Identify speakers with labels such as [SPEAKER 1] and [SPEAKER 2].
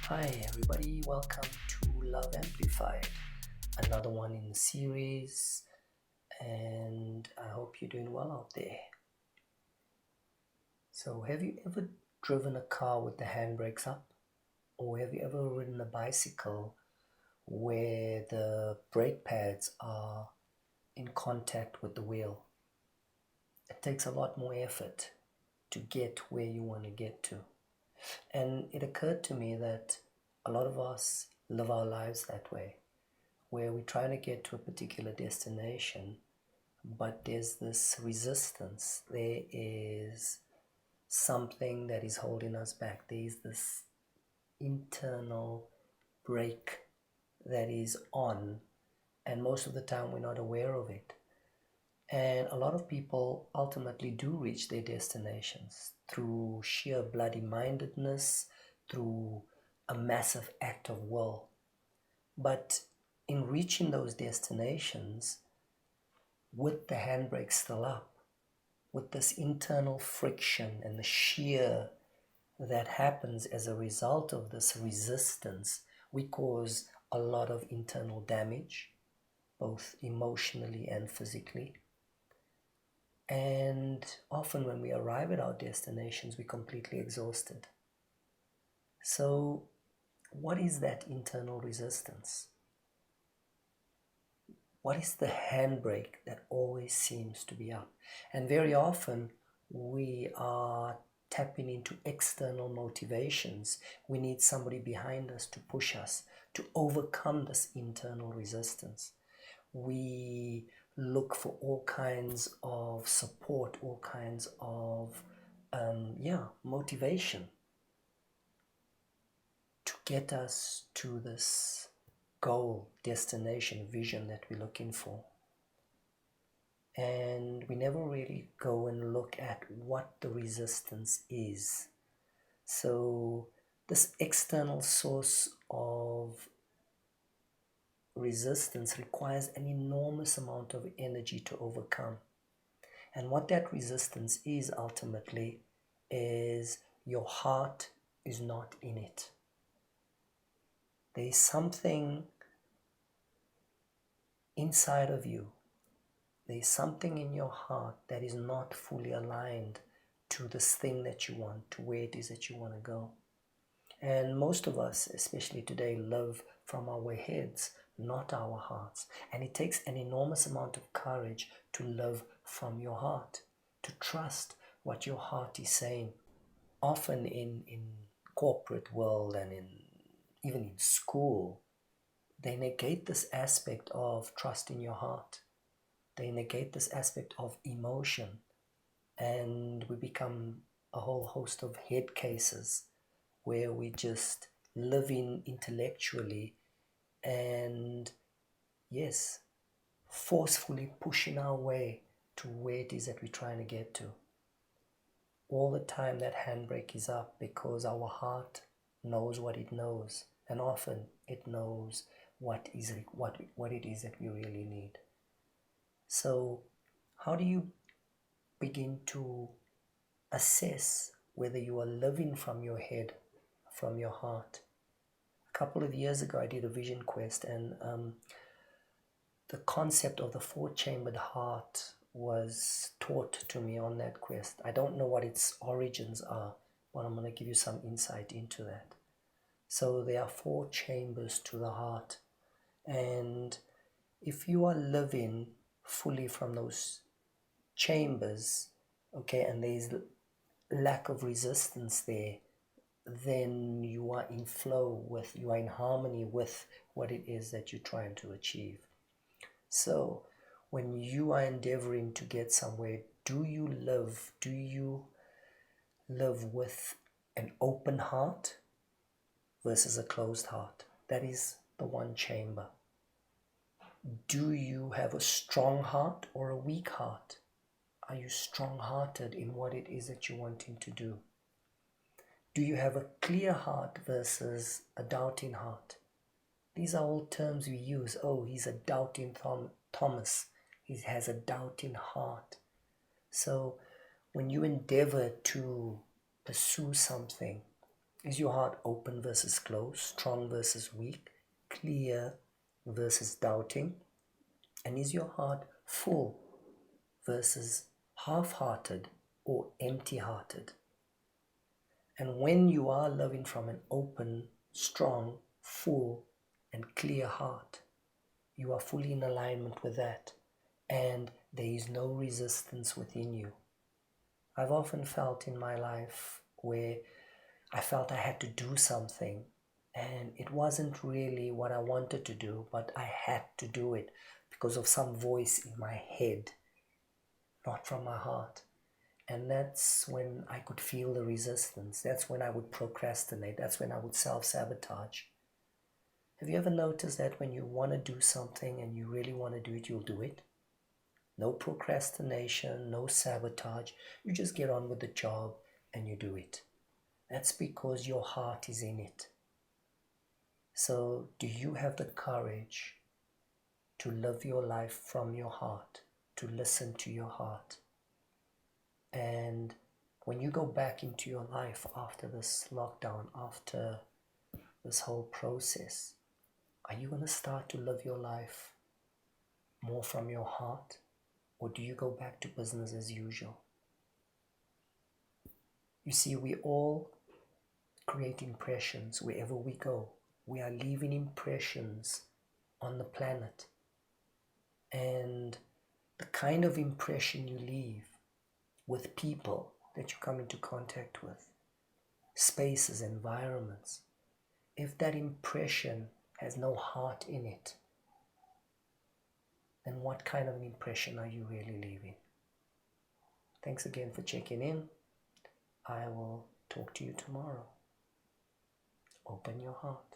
[SPEAKER 1] Hi, everybody, welcome to Love Amplified, another one in the series, and I hope you're doing well out there. So, have you ever driven a car with the handbrakes up? Or have you ever ridden a bicycle where the brake pads are in contact with the wheel? It takes a lot more effort to get where you want to get to. And it occurred to me that a lot of us live our lives that way, where we try to get to a particular destination, but there's this resistance. There is something that is holding us back. There is this internal brake that is on, and most of the time we're not aware of it. And a lot of people ultimately do reach their destinations through sheer bloody mindedness, through a massive act of will. But in reaching those destinations, with the handbrake still up, with this internal friction and the shear that happens as a result of this resistance, we cause a lot of internal damage, both emotionally and physically. And often when we arrive at our destinations, we're completely exhausted. So, what is that internal resistance? What is the handbrake that always seems to be up? And very often we are tapping into external motivations. We need somebody behind us to push us to overcome this internal resistance. We look for all kinds of support, all kinds of motivation to get us to this goal, destination, vision that we're looking for. And we never really go and look at what the resistance is. So this external source of resistance requires an enormous amount of energy to overcome. And what that resistance is ultimately is your heart is not in it. There is something inside of you. There is something in your heart that is not fully aligned to this thing that you want, to where it is that you want to go. And most of us, especially today, live from our heads, not our hearts. And it takes an enormous amount of courage to live from your heart, to trust what your heart is saying. Often in corporate world and even in school, they negate this aspect of trust in your heart. They negate this aspect of emotion, and we become a whole host of head cases where we just live in intellectually and, yes, forcefully pushing our way to where it is that we're trying to get to. All the time that handbrake is up because our heart knows what it knows, and often it knows what it is that we really need. So how do you begin to assess whether you are living from your head, from your heart? A couple of years ago, I did a vision quest, and the concept of the four-chambered heart was taught to me on that quest. I don't know what its origins are, but I'm going to give you some insight into that. So there are four chambers to the heart, and if you are living fully from those chambers, okay, and there's lack of resistance there, then you are in flow with, you are in harmony with what it is that you're trying to achieve. So when you are endeavoring to get somewhere, do you live with an open heart versus a closed heart? That is the one chamber. Do you have a strong heart or a weak heart? Are you strong-hearted in what it is that you're wanting to do? Do you have a clear heart versus a doubting heart? These are all terms we use. Oh, he's a doubting Thomas. He has a doubting heart. So when you endeavor to pursue something, Is your heart open versus closed, strong versus weak, clear versus doubting? And is your heart full versus half-hearted or empty-hearted? And when you are loving from an open, strong, full, and clear heart, you are fully in alignment with that, and there is no resistance within you. I've often felt in my life where I felt I had to do something, and it wasn't really what I wanted to do, but I had to do it because of some voice in my head, not from my heart. And that's when I could feel the resistance. That's when I would procrastinate. That's when I would self-sabotage. Have you ever noticed that when you want to do something and you really want to do it, you'll do it? No procrastination, no sabotage. You just get on with the job and you do it. That's because your heart is in it. So do you have the courage to live your life from your heart, to listen to your heart? And when you go back into your life after this lockdown, after this whole process, are you going to start to live your life more from your heart? Or do you go back to business as usual? You see, we all create impressions wherever we go. We are leaving impressions on the planet. And the kind of impression you leave with people that you come into contact with, spaces, environments, if that impression has no heart in it, then what kind of an impression are you really leaving? Thanks again for checking in. I will talk to you tomorrow. Open your heart.